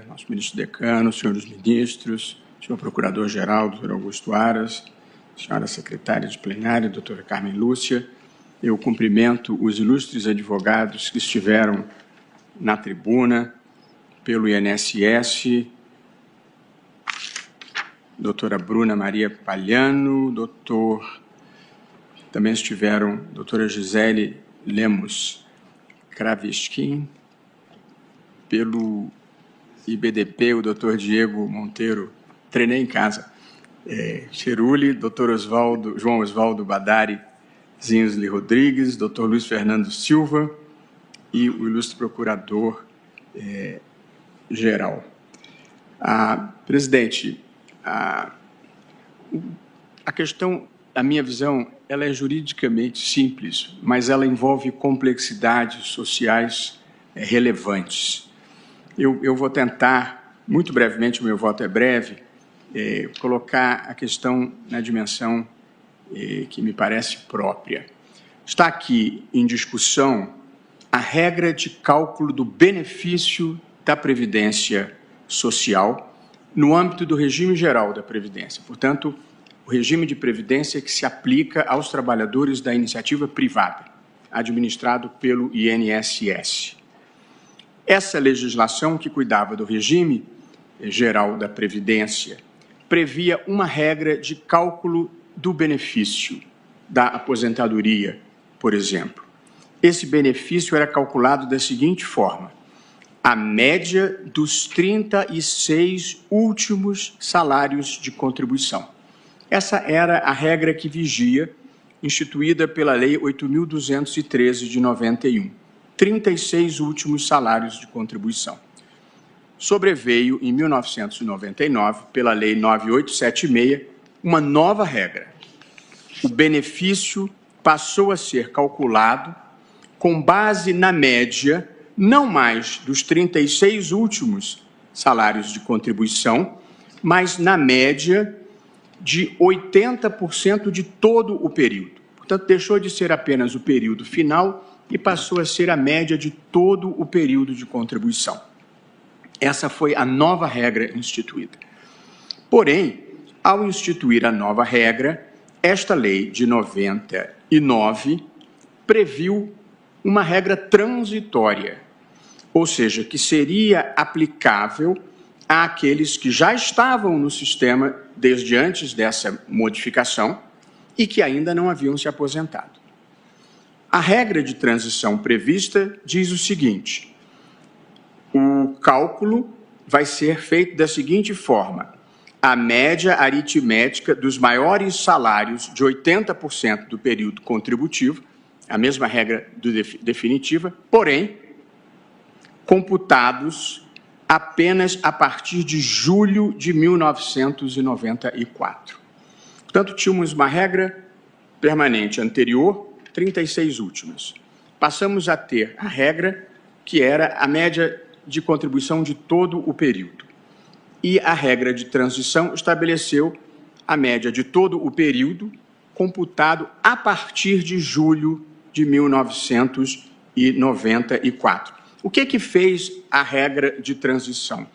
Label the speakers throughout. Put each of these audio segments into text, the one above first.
Speaker 1: nosso ministro decano, senhores ministros, senhor procurador-geral, doutor Augusto Aras, senhora secretária de plenário, doutora Carmen Lúcia, eu cumprimento os ilustres advogados que estiveram na tribuna pelo INSS, doutora Bruna Maria Palhano, também estiveram doutora Gisele Lemos Kraveskin, pelo IBDP, o doutor Diego Monteiro, treinei em casa, Cheruli, doutor João Osvaldo Badari Zinsley Rodrigues, doutor Luiz Fernando Silva e o ilustre procurador-geral. Presidente, a questão, a minha visão, ela é juridicamente simples, mas ela envolve complexidades sociais relevantes. Eu vou tentar, muito brevemente, o meu voto é breve, colocar a questão na dimensão que me parece própria. Está aqui em discussão a regra de cálculo do benefício da Previdência Social no âmbito do regime geral da Previdência. Portanto, o regime de Previdência que se aplica aos trabalhadores da iniciativa privada, administrado pelo INSS. Essa legislação que cuidava do regime geral da Previdência previa uma regra de cálculo do benefício da aposentadoria, por exemplo. Esse benefício era calculado da seguinte forma: a média dos 36 últimos salários de contribuição. Essa era a regra que vigia, instituída pela Lei 8.213 de 91. 36 últimos salários de contribuição. Sobreveio, em 1999, pela Lei 9876, uma nova regra. O benefício passou a ser calculado com base na média, não mais dos 36 últimos salários de contribuição, mas na média de 80% de todo o período. Portanto, deixou de ser apenas o período final e passou a ser a média de todo o período de contribuição. Essa foi a nova regra instituída. Porém, ao instituir a nova regra, esta lei de 99 previu uma regra transitória, ou seja, que seria aplicável àqueles que já estavam no sistema desde antes dessa modificação e que ainda não haviam se aposentado. A regra de transição prevista diz o seguinte: o cálculo vai ser feito da seguinte forma: a média aritmética dos maiores salários de 80% do período contributivo, a mesma regra definitiva, porém, computados apenas a partir de julho de 1994. Portanto, tínhamos uma regra permanente anterior, 36 últimas. Passamos a ter a regra que era a média de contribuição de todo o período. E a regra de transição estabeleceu a média de todo o período computado a partir de julho de 1994. O que fez a regra de transição?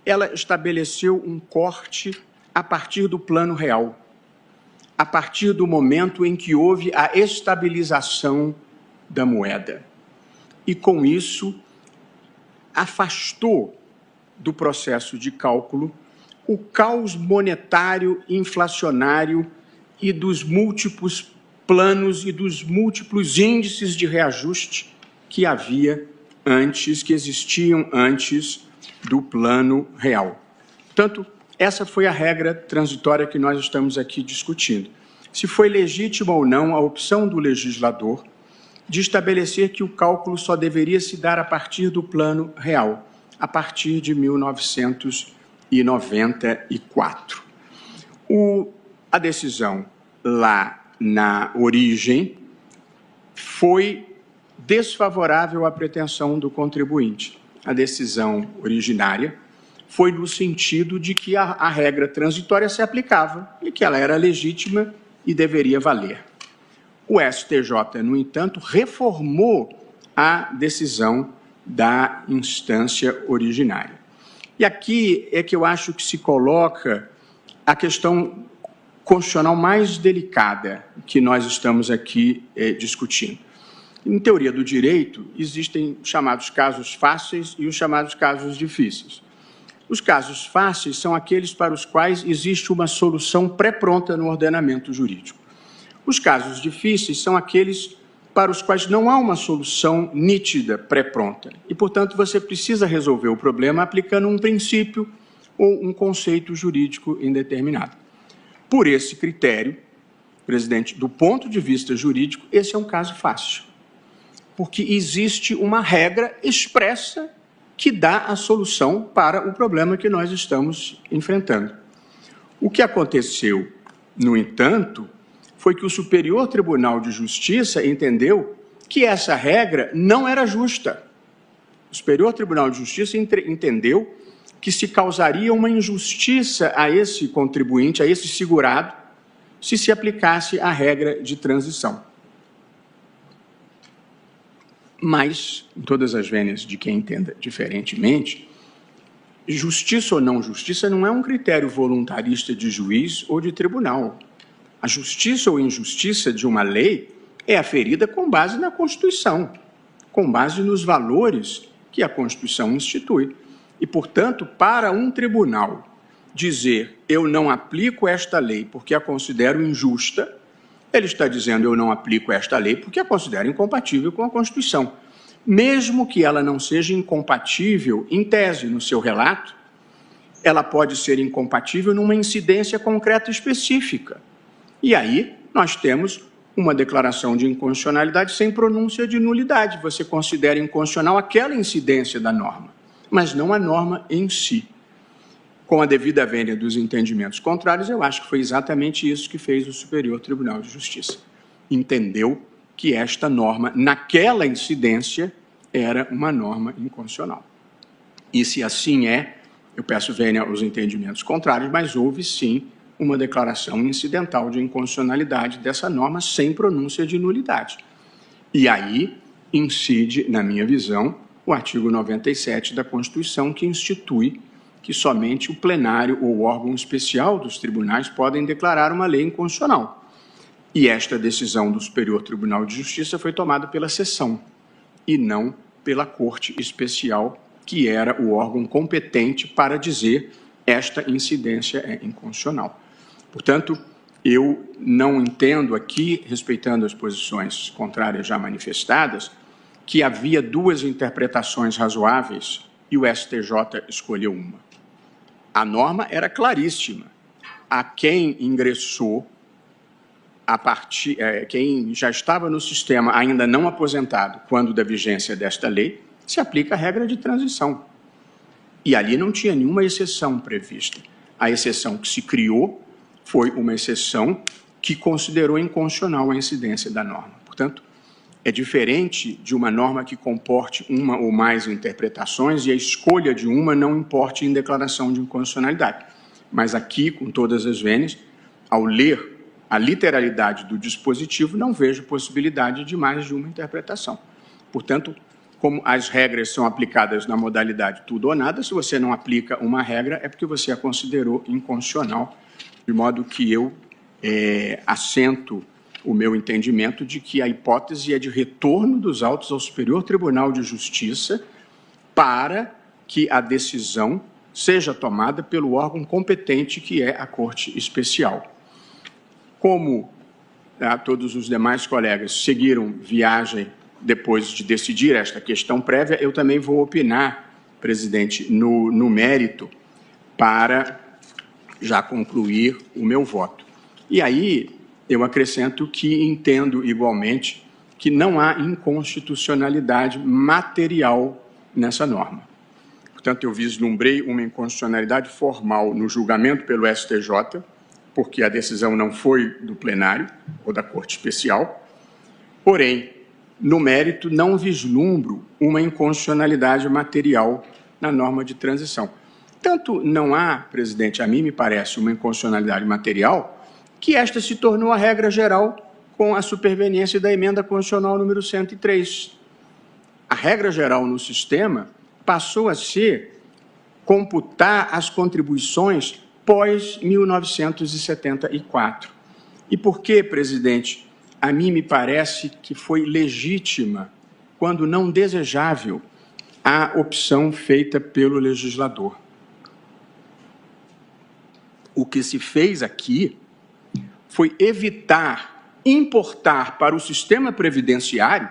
Speaker 1: Ela estabeleceu um corte a partir do Plano Real, a partir do momento em que houve a estabilização da moeda. E, com isso, afastou do processo de cálculo o caos monetário inflacionário e dos múltiplos planos e dos múltiplos índices de reajuste que existiam antes do Plano Real. Portanto, essa foi a regra transitória que nós estamos aqui discutindo. Se foi legítima ou não a opção do legislador de estabelecer que o cálculo só deveria se dar a partir do Plano Real, a partir de 1994. A decisão lá na origem foi desfavorável à pretensão do contribuinte. A decisão originária foi no sentido de que a regra transitória se aplicava e que ela era legítima e deveria valer. O STJ, no entanto, reformou a decisão da instância originária. E aqui é que eu acho que se coloca a questão constitucional mais delicada que nós estamos aqui discutindo. Em teoria do direito, existem chamados casos fáceis e os chamados casos difíceis. Os casos fáceis são aqueles para os quais existe uma solução pré-pronta no ordenamento jurídico. Os casos difíceis são aqueles para os quais não há uma solução nítida, pré-pronta. E, portanto, você precisa resolver o problema aplicando um princípio ou um conceito jurídico indeterminado. Por esse critério, presidente, do ponto de vista jurídico, esse é um caso fácil, porque existe uma regra expressa que dá a solução para o problema que nós estamos enfrentando. O que aconteceu, no entanto, foi que o Superior Tribunal de Justiça entendeu que essa regra não era justa. O Superior Tribunal de Justiça entendeu que se causaria uma injustiça a esse contribuinte, a esse segurado, se aplicasse a regra de transição. Mas, em todas as vênias de quem entenda diferentemente, justiça ou não justiça não é um critério voluntarista de juiz ou de tribunal. A justiça ou injustiça de uma lei é aferida com base na Constituição, com base nos valores que a Constituição institui. E, portanto, para um tribunal dizer eu não aplico esta lei porque a considero injusta, ele está dizendo eu não aplico esta lei porque a considero incompatível com a Constituição. Mesmo que ela não seja incompatível, em tese, no seu relato, ela pode ser incompatível numa incidência concreta específica. E aí nós temos uma declaração de inconstitucionalidade sem pronúncia de nulidade. Você considera inconstitucional aquela incidência da norma, mas não a norma em si. Com a devida vênia dos entendimentos contrários, eu acho que foi exatamente isso que fez o Superior Tribunal de Justiça. Entendeu que esta norma, naquela incidência, era uma norma inconstitucional. E se assim é, eu peço vênia aos entendimentos contrários, mas houve sim uma declaração incidental de inconstitucionalidade dessa norma sem pronúncia de nulidade. E aí incide, na minha visão, o artigo 97 da Constituição, que institui que somente o plenário ou o órgão especial dos tribunais podem declarar uma lei inconstitucional. E esta decisão do Superior Tribunal de Justiça foi tomada pela seção e não pela Corte Especial, que era o órgão competente para dizer esta incidência é inconstitucional. Portanto, eu não entendo aqui, respeitando as posições contrárias já manifestadas, que havia duas interpretações razoáveis e o STJ escolheu uma. A norma era claríssima. A quem ingressou, quem já estava no sistema ainda não aposentado quando da vigência desta lei, se aplica a regra de transição. E ali não tinha nenhuma exceção prevista. A exceção que se criou foi uma exceção que considerou inconstitucional a incidência da norma. Portanto, é diferente de uma norma que comporte uma ou mais interpretações e a escolha de uma não importe em declaração de inconstitucionalidade. Mas aqui, com todas as vênias, ao ler a literalidade do dispositivo, não vejo possibilidade de mais de uma interpretação. Portanto, como as regras são aplicadas na modalidade tudo ou nada, se você não aplica uma regra, é porque você a considerou inconstitucional, de modo que eu assento o meu entendimento de que a hipótese é de retorno dos autos ao Superior Tribunal de Justiça para que a decisão seja tomada pelo órgão competente, que é a Corte Especial. Como todos os demais colegas seguiram viagem depois de decidir esta questão prévia, eu também vou opinar, presidente, no mérito, para já concluir o meu voto. E aí eu acrescento que entendo igualmente que não há inconstitucionalidade material nessa norma. Portanto, eu vislumbrei uma inconstitucionalidade formal no julgamento pelo STJ, porque a decisão não foi do plenário ou da Corte Especial, porém, no mérito, não vislumbro uma inconstitucionalidade material na norma de transição. Tanto não há, presidente, a mim me parece, uma inconstitucionalidade material, que esta se tornou a regra geral com a superveniência da emenda constitucional número 103. A regra geral no sistema passou a ser computar as contribuições pós-1974. E por que, presidente, a mim me parece que foi legítima, quando não desejável, a opção feita pelo legislador? O que se fez aqui foi evitar importar para o sistema previdenciário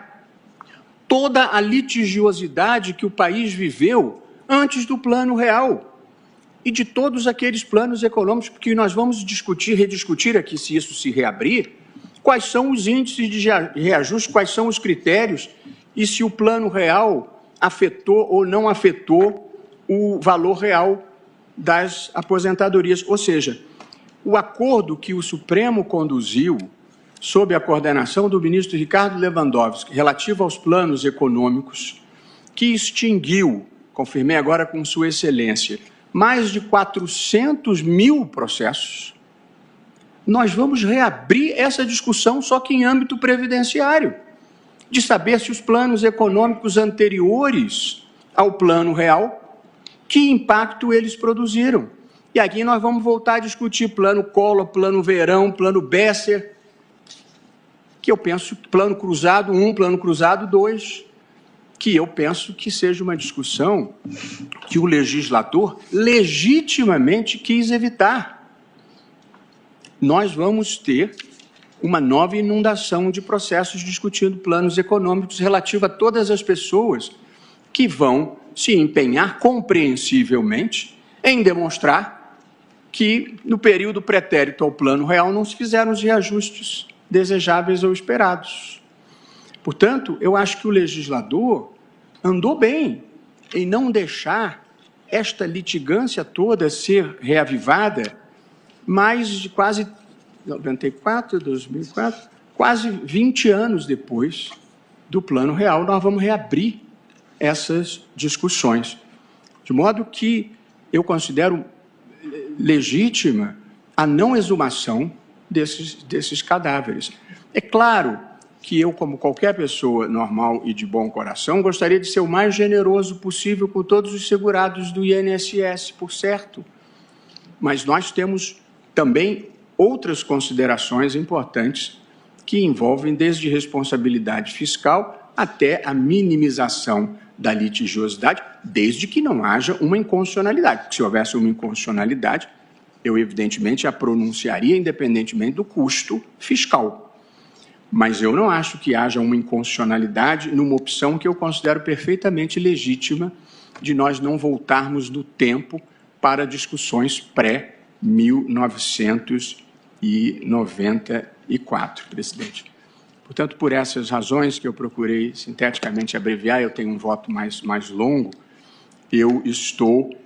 Speaker 1: toda a litigiosidade que o país viveu antes do Plano Real e de todos aqueles planos econômicos, porque nós vamos discutir, rediscutir aqui, se isso se reabrir, quais são os índices de reajuste, quais são os critérios e se o Plano Real afetou ou não afetou o valor real das aposentadorias. Ou seja, o acordo que o Supremo conduziu sob a coordenação do ministro Ricardo Lewandowski, relativo aos planos econômicos, que extinguiu, confirmei agora com Sua Excelência, mais de 400 mil processos, nós vamos reabrir essa discussão, só que em âmbito previdenciário, de saber se os planos econômicos anteriores ao Plano Real, que impacto eles produziram. E aqui nós vamos voltar a discutir Plano Collor, Plano Verão, Plano Besser, que eu penso, Plano Cruzado 1, Plano Cruzado 2, que eu penso que seja uma discussão que o legislador legitimamente quis evitar. Nós vamos ter uma nova inundação de processos discutindo planos econômicos relativos a todas as pessoas que vão se empenhar compreensivelmente em demonstrar que, no período pretérito ao Plano Real, não se fizeram os reajustes desejáveis ou esperados. Portanto, eu acho que o legislador andou bem em não deixar esta litigância toda ser reavivada mais de quase 94, 2004, quase 20 anos depois do Plano Real, nós vamos reabrir essas discussões. De modo que eu considero legítima a não exumação desses cadáveres. É claro que eu, como qualquer pessoa normal e de bom coração, gostaria de ser o mais generoso possível com todos os segurados do INSS, por certo. Mas nós temos também outras considerações importantes que envolvem desde responsabilidade fiscal até a minimização da litigiosidade, desde que não haja uma inconstitucionalidade. Porque se houvesse uma inconstitucionalidade, eu, evidentemente, a pronunciaria independentemente do custo fiscal. Mas eu não acho que haja uma inconstitucionalidade numa opção que eu considero perfeitamente legítima de nós não voltarmos no tempo para discussões pré-1994, presidente. Portanto, por essas razões que eu procurei sinteticamente abreviar, eu tenho um voto mais longo, eu estou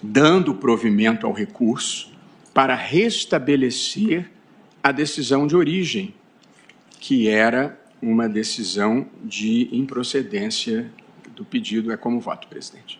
Speaker 1: dando provimento ao recurso para restabelecer a decisão de origem, que era uma decisão de improcedência do pedido. É como voto, presidente.